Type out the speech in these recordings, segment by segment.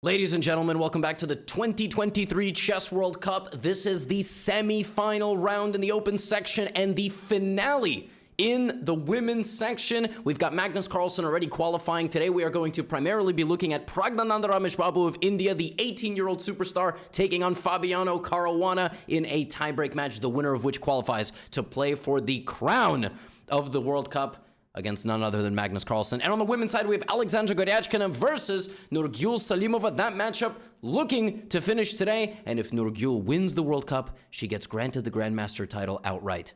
Ladies and gentlemen, welcome back to the 2023 Chess World Cup. This is the semi-final round in the open section and the finale in the women's section. We've got Magnus Carlsen already qualifying. Today we are going to primarily be looking at Praggnanandhaaaa of India, the 18-year-old superstar, taking on Fabiano Caruana in a tiebreak match, the winner of which qualifies to play for the crown of the World Cup against none other than Magnus Carlsen. And on the women's side, we have Alexandra Goryachkina versus Nurgul Salimova. That matchup looking to finish today. And if Nurgul wins the World Cup, she gets granted the Grandmaster title outright.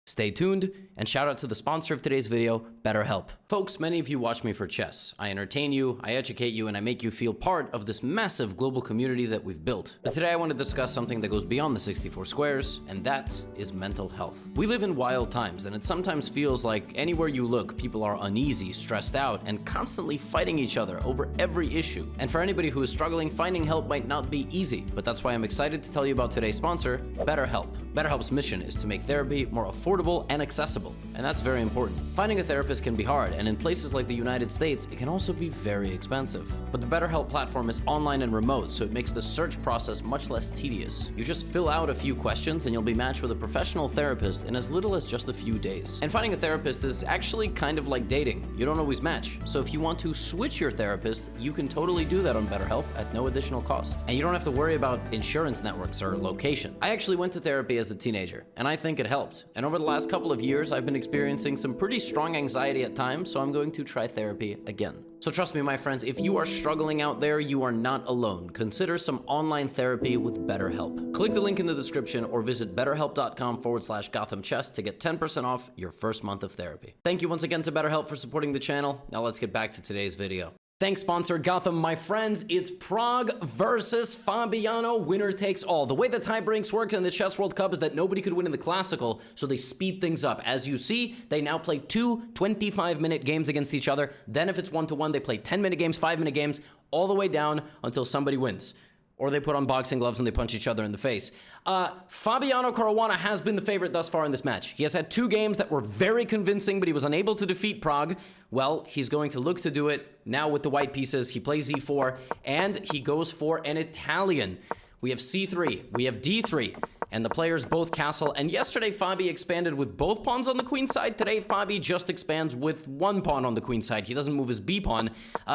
Stay tuned, and shout out to the sponsor of today's video, BetterHelp. Folks, many of you watch me for chess. I entertain you, I educate you, and I make you feel part of this massive global community that we've built. But today I want to discuss something that goes beyond the 64 squares, and that is mental health. We live in wild times, and it sometimes feels like anywhere you look, people are uneasy, stressed out, and constantly fighting each other over every issue. And for anybody who is struggling, finding help might not be easy, but that's why I'm excited to tell you about today's sponsor, BetterHelp. BetterHelp's mission is to make therapy more affordable and accessible, and that's very important. Finding a therapist can be hard, and in places like the United States, it can also be very expensive. But the BetterHelp platform is online and remote, so it makes the search process much less tedious. You just fill out a few questions and you'll be matched with a professional therapist in as little as just a few days. And finding a therapist is actually kind of like dating. You don't always match. So if you want to switch your therapist, you can totally do that on BetterHelp at no additional cost. And you don't have to worry about insurance networks or location. I actually went to therapy as a teenager, and I think it helped. And over the last couple of years, I've been experiencing some pretty strong anxiety at times, so I'm going to try therapy again. So trust me, my friends, if you are struggling out there, you are not alone. Consider some online therapy with BetterHelp. Click the link in the description or visit betterhelp.com/GothamChess to get 10% off your first month of therapy. Thank you once again to BetterHelp for supporting the channel. Now let's get back to today's video. Thanks, sponsor Gotham. My friends, it's Pragg versus Fabiano. Winner takes all. The way the tie breaks worked in the Chess World Cup is that nobody could win in the Classical, so they speed things up. As you see, they now play two 25-minute games against each other. Then if it's 1-1, they play 10-minute games, 5-minute games, all the way down until somebody wins. Or they put on boxing gloves and they punch each other in the face. Fabiano Caruana has been the favorite thus far in this match. He has had two games that were very convincing, but he was unable to defeat Pragg. Well, he's going to look to do it now with the white pieces. He plays e4, and he goes for an Italian. We have c3, we have d3, and the players both castle. And yesterday, Fabi expanded with both pawns on the queen side. Today, Fabi just expands with one pawn on the queen side. He doesn't move his b pawn.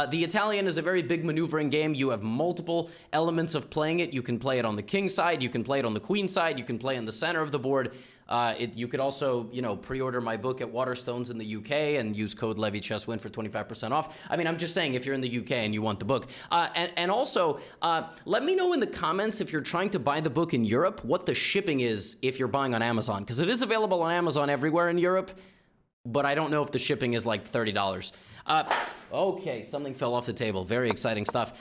The Italian is a very big maneuvering game. You have multiple elements of playing it. You can play it on the king side. You can play it on the queen side. You can play in the center of the board. You could also, pre-order my book at Waterstones in the UK and use code LevyChessWin for 25% off. I mean, I'm just saying if you're in the UK and you want the book. And also, let me know in the comments if you're trying to buy the book in Europe, what the shipping is if you're buying on Amazon, because it is available on Amazon everywhere in Europe, but I don't know if the shipping is like $30. Okay, something fell off the table. Very exciting stuff.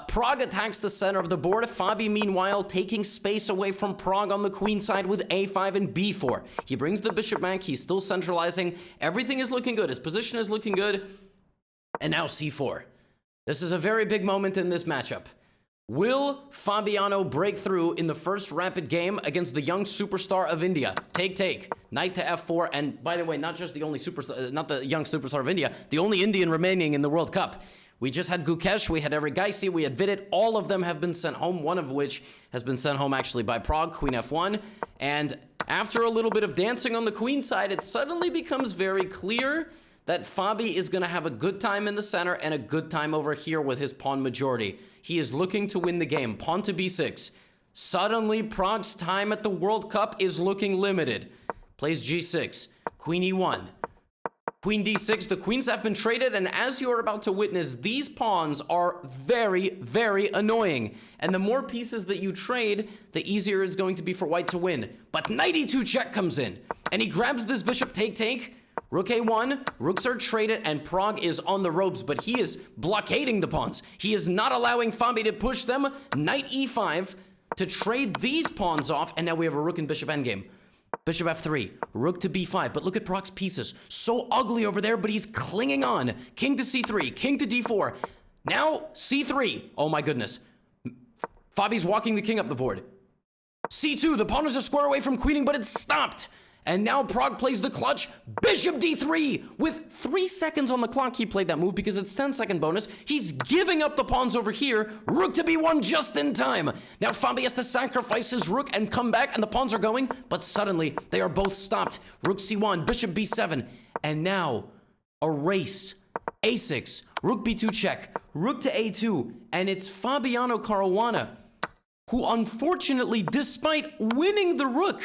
Pragg attacks the center of the board. Fabi, meanwhile, taking space away from Pragg on the queen side with a5 and b4. He brings the bishop back. He's still centralizing. Everything is looking good. His position is looking good. And now c4. This is a very big moment in this matchup. Will Fabiano break through in the first rapid game against the young superstar of India? Take, knight to f4, and by the way, not just the only superstar, not the young superstar of India, the only Indian remaining in the World Cup. We just had Gukesh, we had Erigaisi, we had Vidit. All of them have been sent home, one of which has been sent home actually by Pragg, queen f1. And after a little bit of dancing on the queen side, it suddenly becomes very clear that Fabi is going to have a good time in the center and a good time over here with his pawn majority. He is looking to win the game. Pawn to b6. Suddenly, Pragg's time at the World Cup is looking limited. Plays g6. Queen e1. Queen d6. The queens have been traded, and as you are about to witness, these pawns are very, very annoying. And the more pieces that you trade, the easier it's going to be for white to win. But knight e2 check comes in, and he grabs this bishop take. Rook a1, rooks are traded, and Pragg is on the ropes, but he is blockading the pawns. He is not allowing Fabi to push them. Knight e5 to trade these pawns off, and now we have a rook and bishop endgame. Bishop f3, rook to b5, but look at Pragg's pieces. So ugly over there, but he's clinging on. King to c3, king to d4. Now c3, oh my goodness. Fabi's walking the king up the board. c2, the pawn is a square away from queening, but it's stopped. And now Pragg plays the clutch. Bishop d3. With 3 seconds on the clock, he played that move because it's 10-second bonus. He's giving up the pawns over here. Rook to b1 just in time. Now Fabi has to sacrifice his rook and come back, and the pawns are going, but suddenly they are both stopped. Rook c1, bishop b7, and now a race. a6, rook b2 check, rook to a2, and it's Fabiano Caruana, who unfortunately, despite winning the rook,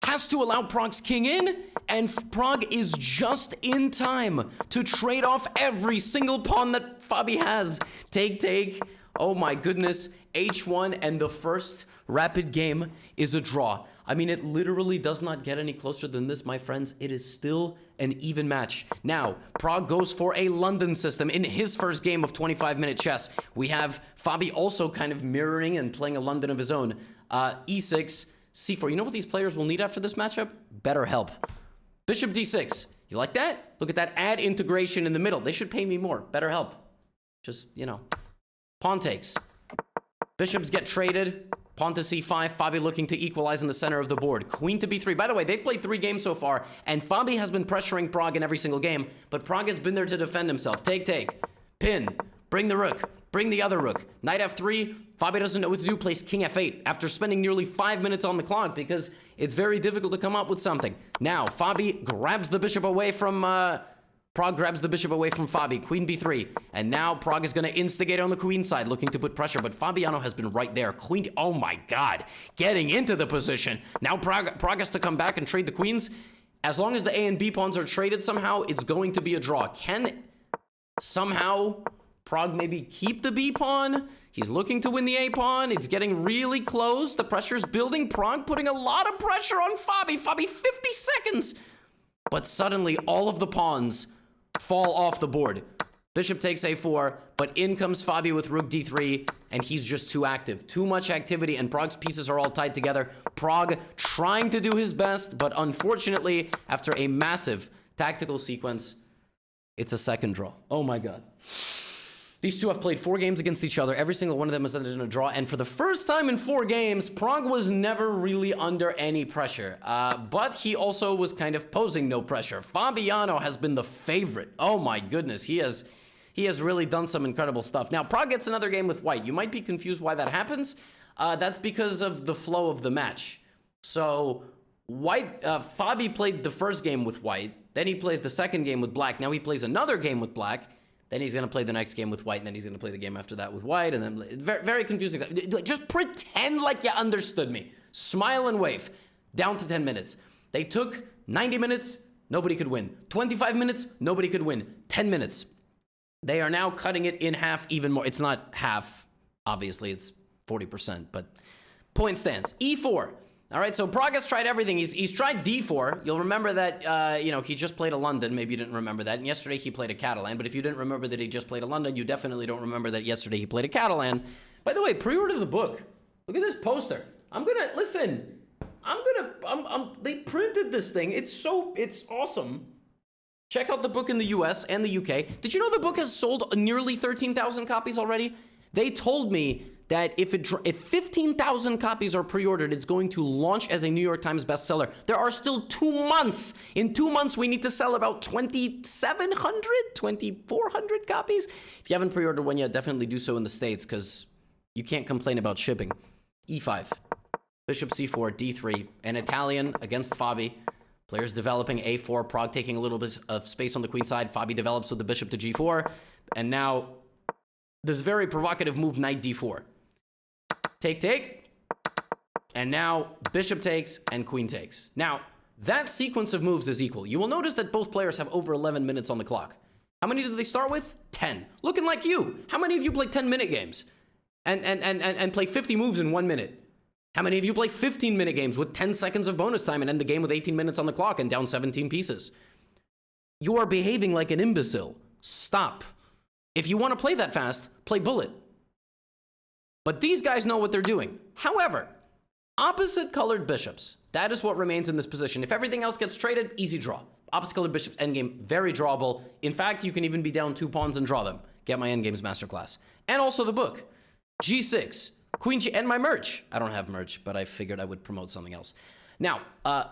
has to allow Pragg's king in, and Pragg is just in time to trade off every single pawn that Fabi has. Take. Oh my goodness. H1, and the first rapid game is a draw. I mean, it literally does not get any closer than this, my friends. It is still an even match. Now, Pragg goes for a London system in his first game of 25-minute chess. We have Fabi also kind of mirroring and playing a London of his own. E6, c4. You know what these players will need after this matchup? Better help. Bishop d6. You like that? Look at that add integration in the middle. They should pay me more. Better help. Just, you know. Pawn takes. Bishops get traded. Pawn to c5. Fabi looking to equalize in the center of the board. Queen to b3. By the way, they've played 3 games so far, and Fabi has been pressuring Pragg in every single game, but Pragg has been there to defend himself. Take. Pin. Bring the rook. Bring the other rook. Knight f3. Fabi doesn't know what to do. Plays king f8 after spending nearly 5 minutes on the clock because it's very difficult to come up with something. Now, Fabi grabs the bishop away from... Pragg grabs the bishop away from Fabi. Queen b3. And now Pragg is going to instigate on the queen side, looking to put pressure. But Fabiano has been right there. Queen... Oh my god. Getting into the position. Now Pragg has to come back and trade the queens. As long as the A and B pawns are traded somehow, it's going to be a draw. Can somehow Pragg maybe keep the B pawn? He's looking to win the A pawn. It's getting really close. The pressure's building. Pragg putting a lot of pressure on Fabi. Fabi, 50 seconds. But suddenly, all of the pawns fall off the board. Bishop takes a4, but in comes Fabi with rook d3, and he's just too active. Too much activity, and Pragg's pieces are all tied together. Pragg trying to do his best, but unfortunately, after a massive tactical sequence, it's a second draw. Oh my god. These two have played 4 games against each other. Every single one of them has ended in a draw. And for the first time in 4 games, Pragg was never really under any pressure. But he also was kind of posing no pressure. Fabiano has been the favorite. Oh my goodness. He has really done some incredible stuff. Now, Pragg gets another game with white. You might be confused why that happens. That's because of the flow of the match. So, Fabi played the first game with white. Then he plays the second game with black. Now he plays another game with black. Then he's going to play the next game with white, and then he's going to play the game after that with white, and then very, very confusing. Just pretend like you understood me. Smile and wave. Down to 10 minutes. They took 90 minutes, nobody could win. 25 minutes, nobody could win. 10 minutes. They are now cutting it in half even more. It's not half, obviously, it's 40%, but point stands. E4. All right, so Pragg has tried everything. He's tried d4. You'll remember that, he just played a London. Maybe you didn't remember that. And yesterday he played a Catalan. But if you didn't remember that he just played a London, you definitely don't remember that yesterday he played a Catalan. By the way, pre-order the book. Look at this poster. They printed this thing. It's awesome. Check out the book in the US and the UK. Did you know the book has sold nearly 13,000 copies already? They told me that if 15,000 copies are pre-ordered, it's going to launch as a New York Times bestseller. There are still 2 months. In 2 months, we need to sell about 2,700, 2,400 copies. If you haven't pre-ordered one yet, definitely do so in the States, because you can't complain about shipping. E5, bishop c4, d3, an Italian against Fabi. Players developing a4, Pragg taking a little bit of space on the queen side. Fabi develops with the bishop to g4, and now this very provocative move, knight d4. Take. And now bishop takes and queen takes. Now, that sequence of moves is equal. You will notice that both players have over 11 minutes on the clock. How many did they start with? 10. Looking like you. How many of you play 10-minute games and play 50 moves in 1 minute? How many of you play 15-minute games with 10 seconds of bonus time and end the game with 18 minutes on the clock and down 17 pieces? You are behaving like an imbecile. Stop. If you want to play that fast, play bullet. But these guys know what they're doing. However, opposite colored bishops, that is what remains in this position. If everything else gets traded, easy draw. Opposite colored bishops, endgame, very drawable. In fact, you can even be down 2 pawns and draw them. Get my endgames masterclass. And also the book. G6, Queen G, and my merch. I don't have merch, but I figured I would promote something else. Now,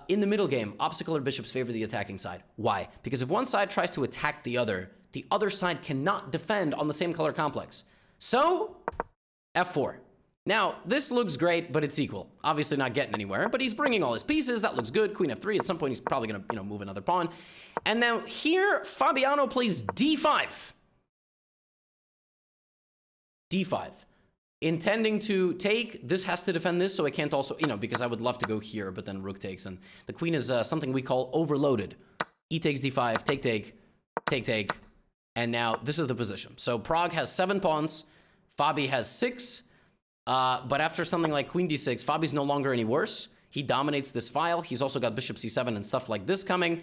in the middle game, obstacle or bishops favor the attacking side. Why? Because if one side tries to attack the other side cannot defend on the same color complex. So, f4. Now, this looks great, but it's equal. Obviously not getting anywhere, but he's bringing all his pieces. That looks good. Queen f3. At some point, he's probably going to, move another pawn. And now here, Fabiano plays d5. d5. Intending to take, this has to defend this, so I can't also, because I would love to go here, but then rook takes, and the queen is something we call overloaded. E takes d5, take, and now this is the position. So Pragg has 7 pawns, Fabi has 6, but after something like queen d6, Fabi's no longer any worse. He dominates this file. He's also got bishop c7 and stuff like this coming.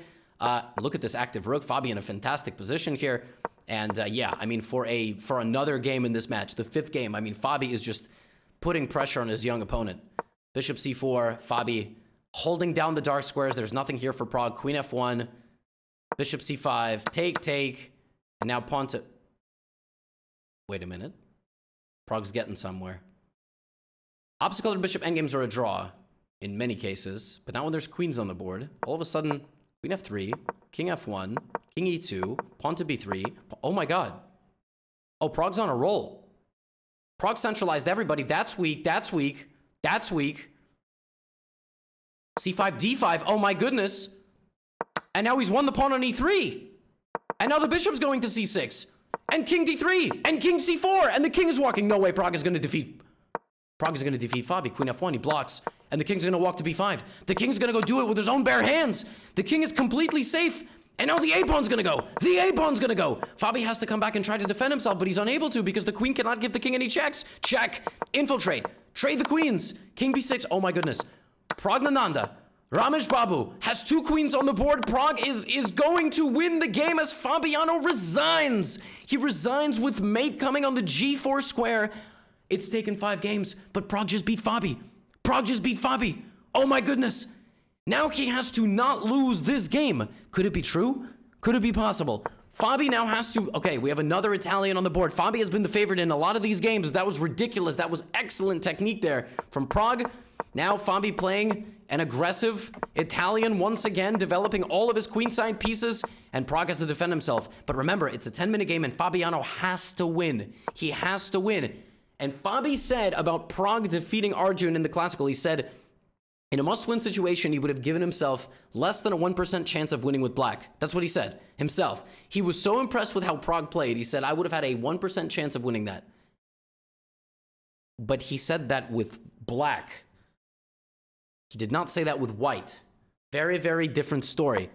Look at this active rook. Fabi in a fantastic position here. And yeah, I mean, for another game in this match, the 5th game, I mean, Fabi is just putting pressure on his young opponent. Bishop c4, Fabi holding down the dark squares. There's nothing here for Pragg. Queen f1, bishop c5, take, and now pawn to... Wait a minute. Pragg's getting somewhere. Obstacle or bishop endgames are a draw in many cases, but not when there's queens on the board. All of a sudden, queen f3, king f1, king e2, pawn to b3. Oh my god. Oh, Pragg's on a roll. Pragg centralized everybody. That's weak. C5, d5. Oh my goodness. And now he's won the pawn on e3. And now the bishop's going to c6. And king d3. And king c4. And the king is walking. No way, Pragg is going to defeat Fabi. Queen f1, he blocks. And the king's going to walk to b5. The king's going to go do it with his own bare hands. The king is completely safe. And now the a-pawn's going to go. Fabi has to come back and try to defend himself, but he's unable to because the queen cannot give the king any checks. Check. Infiltrate. Trade the queens. King b6. Oh my goodness. Praggnanandhaaaa, Ramesh Babu has 2 queens on the board. Pragg is going to win the game as Fabiano resigns. He resigns with mate coming on the g4 square. It's taken 5 games, but Pragg just beat Fabi. Oh my goodness. Now he has to not lose this game. Could it be true? Could it be possible? Fabi now has to... Okay, we have another Italian on the board. Fabi has been the favorite in a lot of these games. That was ridiculous. That was excellent technique there from Pragg. Now Fabi playing an aggressive Italian once again, developing all of his queenside pieces, and Pragg has to defend himself. But remember, it's a 10-minute game, and Fabiano has to win. He has to win. And Fabi said about Pragg defeating Arjun in the Classical, he said, in a must-win situation, he would have given himself less than a 1% chance of winning with black. That's what he said, himself. He was so impressed with how Pragg played, he said, I would have had a 1% chance of winning that. But he said that with black. He did not say that with white. Very, very different story.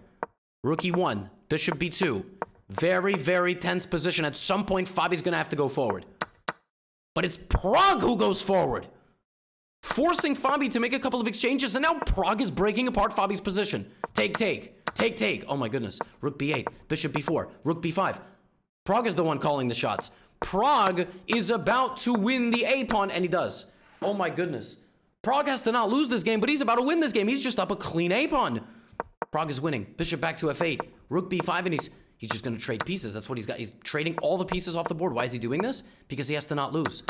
Rook e1, bishop b2. Very, very tense position. At some point, Fabi's going to have to go forward. But it's Pragg who goes forward, forcing Fabi to make a couple of exchanges, and now Pragg is breaking apart Fabi's position. Take. Oh my goodness. Rook b8, bishop b4, rook b5. Pragg is the one calling the shots. Pragg is about to win the a-pawn, and he does. Oh my goodness. Pragg has to not lose this game, but he's about to win this game. He's just up a clean a-pawn. Pragg is winning. Bishop back to f8, rook b5, and he's just going to trade pieces. That's what he's got. He's trading all the pieces off the board. Why is he doing this? Because he has to not lose.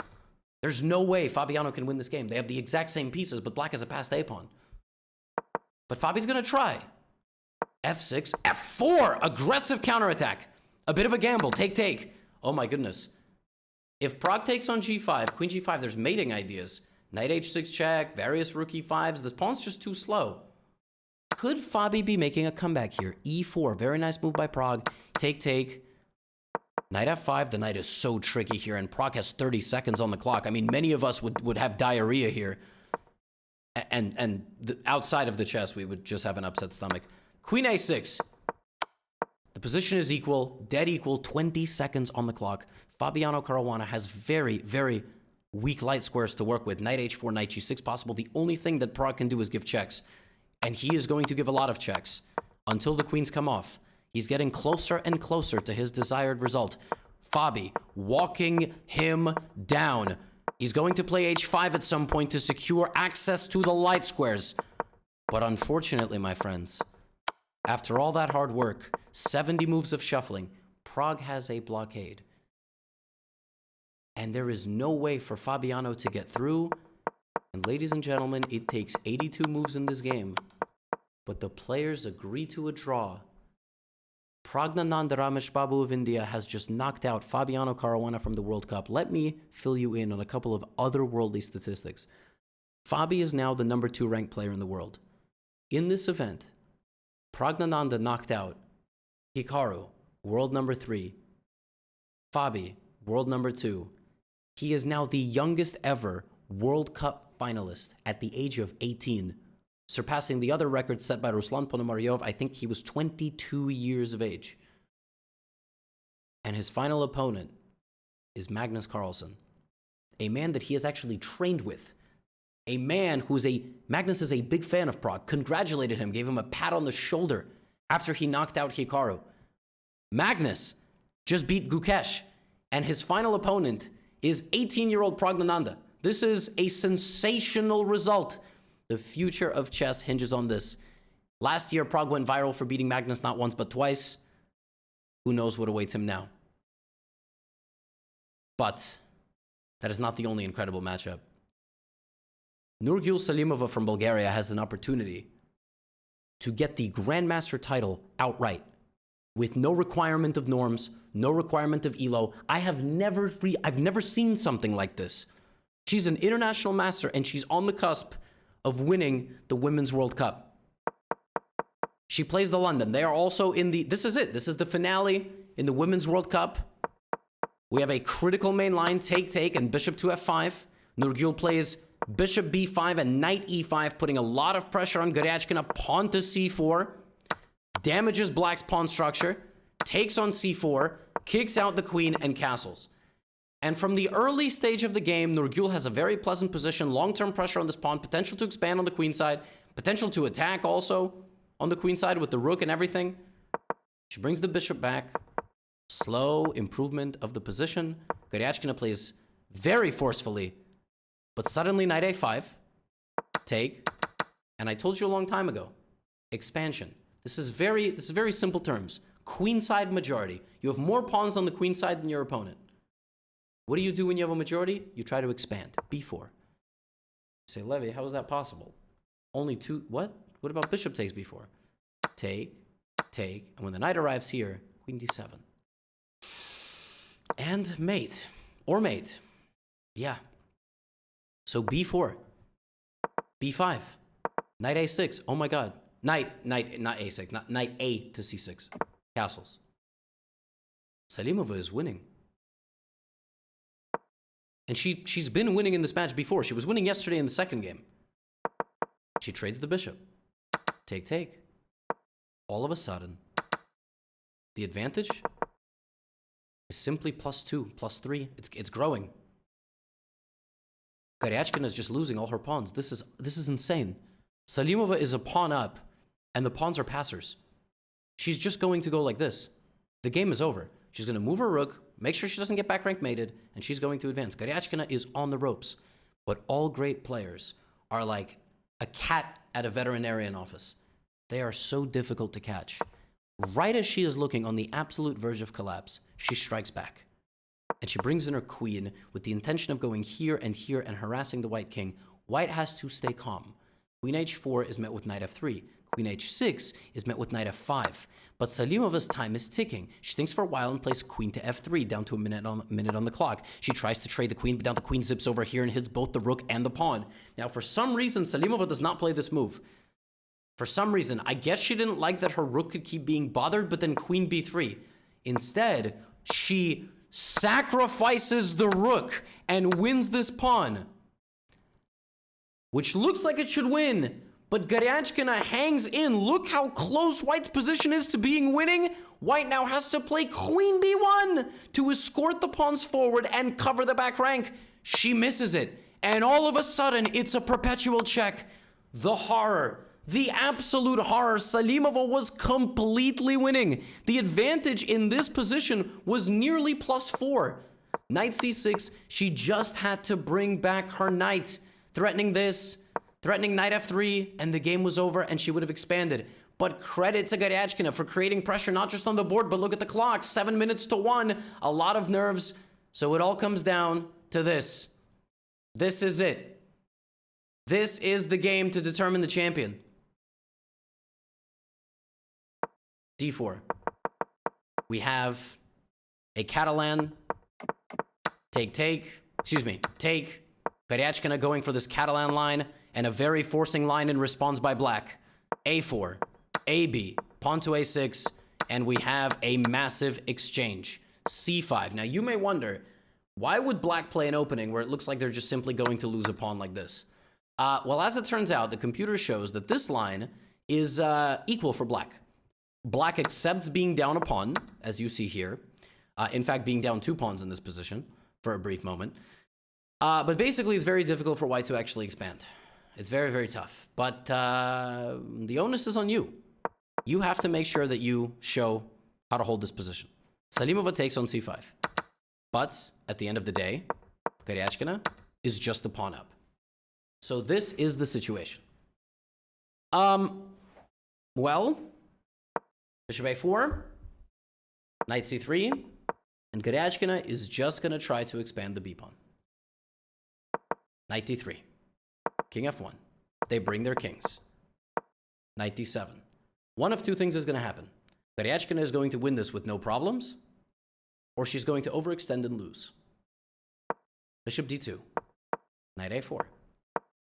There's no way Fabiano can win this game. They have the exact same pieces, but black has a passed a-pawn. But Fabi's going to try. f6, f4, aggressive counterattack. A bit of a gamble. Take. Oh my goodness. If Pragg takes on g5, queen g5, there's mating ideas. Knight h6 check, various rook e5s. This pawn's just too slow. Could Fabi be making a comeback here? e4, very nice move by Pragg. Take. Knight f5, the knight is so tricky here, and Pragg has 30 seconds on the clock. I mean, many of us would have diarrhea here. And outside of the chess, we would just have an upset stomach. Queen a6. The position is equal, dead equal, 20 seconds on the clock. Fabiano Caruana has very, very weak light squares to work with. Knight h4, knight g6 possible. The only thing that Pragg can do is give checks. And he is going to give a lot of checks until the queens come off. He's getting closer and closer to his desired result. Fabi walking him down. He's going to play h5 at some point to secure access to the light squares. But unfortunately, my friends, after all that hard work, 70 moves of shuffling, Pragg has a blockade. And there is no way for Fabiano to get through. And ladies and gentlemen, it takes 82 moves in this game, but the players agree to a draw. Praggnanandhaaaa Babu of India has just knocked out Fabiano Caruana from the World Cup. Let me fill you in on a couple of otherworldly statistics. Fabi is now the #2 ranked player in the world. In this event, Praggnanandhaa knocked out Hikaru, world #3. Fabi, world #2. He is now the youngest ever World Cup finalist at the age of 18, surpassing the other record set by Ruslan Ponomaryov. I think he was 22 years of age. And his final opponent is Magnus Carlsen, a man that he has actually trained with. A man Magnus is a big fan of Pragg, congratulated him, gave him a pat on the shoulder after he knocked out Hikaru. Magnus just beat Gukesh, and his final opponent is 18-year-old Praggnanandhaa. This is a sensational result. The future of chess hinges on this. Last year, Pragg went viral for beating Magnus not once but twice. Who knows what awaits him now? But that is not the only incredible matchup. Nurgul Salimova from Bulgaria has an opportunity to get the Grandmaster title outright with no requirement of norms, no requirement of ELO. I've never seen something like this. She's an international master, and she's on the cusp of winning the Women's World Cup. She plays the London. They are also in the... This is it. This is the finale in the Women's World Cup. We have a critical main line, take, and bishop to f5. Nurgul plays bishop b5 and knight e5, putting a lot of pressure on Goryachkina. Pawn to c4. Damages black's pawn structure. Takes on c4. Kicks out the queen and castles. And from the early stage of the game, Nurgul has a very pleasant position, long-term pressure on this pawn, potential to expand on the queen side, potential to attack also on the queen side with the rook and everything. She brings the bishop back. Slow improvement of the position. Goryachkina plays very forcefully, but suddenly knight a5, take, and I told you a long time ago, expansion. This is very simple terms. Queenside majority. You have more pawns on the queen side than your opponent. What do you do when you have a majority? You try to expand. b4. You say, Levy, how is that possible? Only two... What? What about bishop takes b4? Take. And when the knight arrives here, queen d7. And mate. Or mate. Yeah. So b4. b5. Knight a6. Oh my god. Not a6. Knight a to c6. Castles. Salimova is winning. And she's been winning in this match before. She was winning yesterday in the second game. She trades the bishop. Take. All of a sudden, the advantage is simply +2, +3. It's growing. Goryachkina is just losing all her pawns. This is insane. Salimova is a pawn up, and the pawns are passers. She's just going to go like this. The game is over. She's going to move her rook, make sure she doesn't get back rank mated, and she's going to advance. Goryachkina is on the ropes. But all great players are like a cat at a veterinarian office. They are so difficult to catch. Right as she is looking on the absolute verge of collapse, she strikes back. And she brings in her queen with the intention of going here and harassing the white king. White has to stay calm. Queen h4 is met with knight f3. Queen h6 is met with knight f5. But Salimova's time is ticking. She thinks for a while and plays queen to f3 down to a minute on the clock. She tries to trade the queen, but now the queen zips over here and hits both the rook and the pawn. Now, for some reason, Salimova does not play this move. For some reason, I guess she didn't like that her rook could keep being bothered, but then queen b3. Instead, she sacrifices the rook and wins this pawn, which looks like it should win. But Goryachkina hangs in. Look how close White's position is to being winning. White now has to play queen b1 to escort the pawns forward and cover the back rank. She misses it. And all of a sudden, it's a perpetual check. The horror. The absolute horror. Salimova was completely winning. The advantage in this position was nearly +4. Knight c6. She just had to bring back her knight. Threatening this. Threatening knight f3, and the game was over, and she would have expanded. But credit to Goryachkina for creating pressure, not just on the board, but look at the clock, 7 minutes to 1, a lot of nerves. So it all comes down to this. This is it. This is the game to determine the champion. D4. We have a Catalan. Take. Praggnanandhaaaa going for this Catalan line, and a very forcing line in response by black. A4, AB, pawn to A6, and we have a massive exchange. C5. Now, you may wonder, why would black play an opening where it looks like they're just simply going to lose a pawn like this? Well, as it turns out, the computer shows that this line is equal for black. Black accepts being down a pawn, as you see here. In fact, being down 2 pawns in this position for a brief moment. But basically, it's very difficult for white to actually expand. It's very, very tough. But the onus is on you. You have to make sure that you show how to hold this position. Salimova takes on c5. But at the end of the day, Praggnanandhaaaa is just the pawn up. So this is the situation. Well, bishop a4, knight c3, and Praggnanandhaaaa is just going to try to expand the b pawn. Knight d3, king f1. They bring their kings. Knight d7. One of two things is going to happen. Praggnanandhaaaa is going to win this with no problems, or she's going to overextend and lose. Bishop d2, knight a4.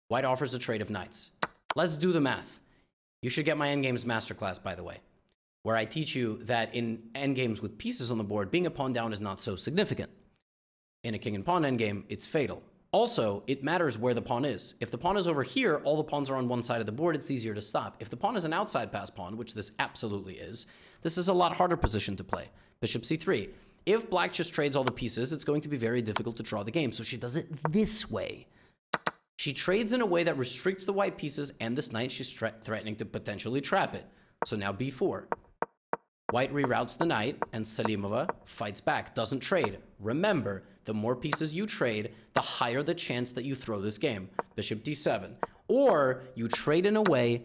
White offers a trade of knights. Let's do the math. You should get my endgames masterclass, by the way, where I teach you that in endgames with pieces on the board, being a pawn down is not so significant. In a king and pawn endgame, it's fatal. Also, it matters where the pawn is. If the pawn is over here, all the pawns are on one side of the board, it's easier to stop. If the pawn is an outside pass pawn, which this absolutely is, this is a lot harder position to play. Bishop c3. If black just trades all the pieces, it's going to be very difficult to draw the game, so she does it this way. She trades in a way that restricts the white pieces, and this knight, she's threatening to potentially trap it. So now b4. White reroutes the knight, and Salimova fights back, doesn't trade. Remember, the more pieces you trade, the higher the chance that you throw this game. Bishop d7. Or you trade in a way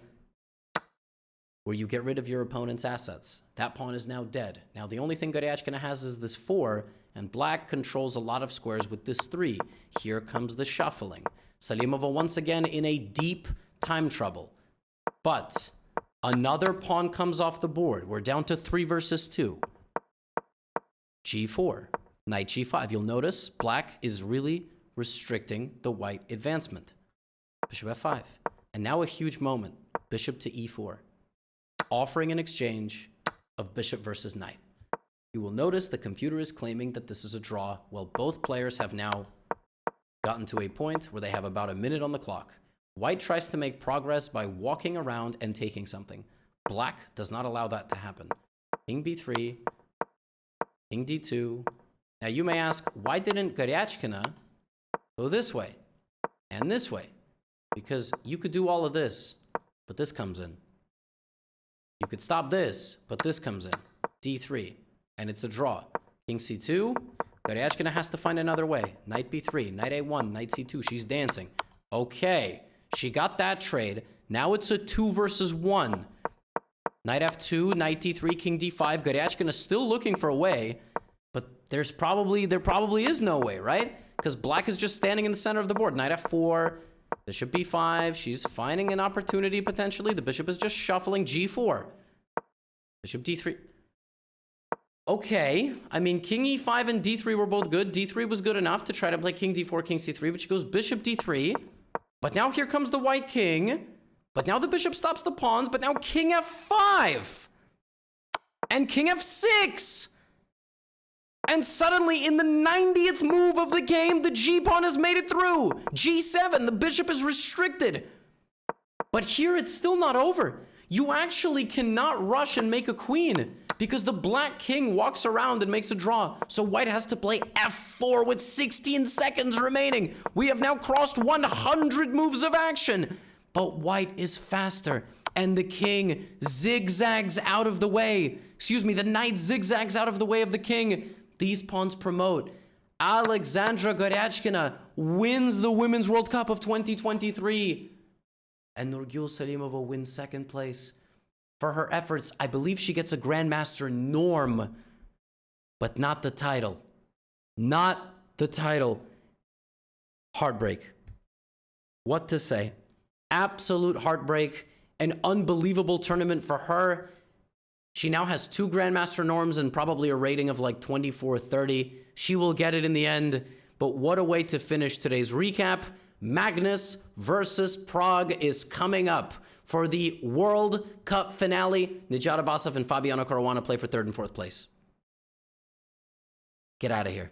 where you get rid of your opponent's assets. That pawn is now dead. Now, the only thing Praggnanandhaaaa has is this 4, and black controls a lot of squares with this 3. Here comes the shuffling. Salimova once again in a deep time trouble. But another pawn comes off the board. We're down to 3 versus 2. g4, knight g5. You'll notice black is really restricting the white advancement. Bishop f5. And now a huge moment. Bishop to e4. Offering an exchange of bishop versus knight. You will notice the computer is claiming that this is a draw. Well, both players have now gotten to a point where they have about a minute on the clock. White tries to make progress by walking around and taking something. Black does not allow that to happen. King b3, king d2. Now you may ask, why didn't Praggnanandhaaaa go this way and this way? Because you could do all of this, but this comes in. You could stop this, but this comes in. d3, and it's a draw. King c2. Praggnanandhaaaa has to find another way. Knight b3, knight a1, knight c2. She's dancing. Okay, she got that trade. Now it's a 2 versus 1. Knight f2, knight d3, king d5. Praggnanandhaaaa is still looking for a way, but there probably is no way, right? Because black is just standing in the center of the board. Knight f4, bishop b5. She's finding an opportunity potentially. The bishop is just shuffling. G4, bishop d3. Okay, I mean, king e5 and d3 were both good. d3 was good enough to try to play king d4, king c3, but she goes bishop d3. But now here comes the white king. But now the bishop stops the pawns, but now king f5. And king f6. And suddenly, in the 90th move of the game, the g-pawn has made it through. g7, the bishop is restricted. But here it's still not over. You actually cannot rush and make a queen, because the black king walks around and makes a draw. So white has to play f4 with 16 seconds remaining. We have now crossed 100 moves of action. But white is faster, and the king zigzags out of the way. Excuse me, the knight zigzags out of the way of the king. These pawns promote. Alexandra Praggnanandhaaaa wins the Women's World Cup of 2023. And Nurgul Salimova wins 2nd place. For her efforts, I believe she gets a Grandmaster norm, but not the title. Not the title. Heartbreak. What to say? Absolute heartbreak. An unbelievable tournament for her. She now has 2 Grandmaster norms and probably a rating of like 24-30. She will get it in the end. But what a way to finish today's recap. Magnus versus Pragg is coming up for the World Cup finale. Nijata Basov and Fabiano Caruana play for 3rd and 4th place. Get out of here.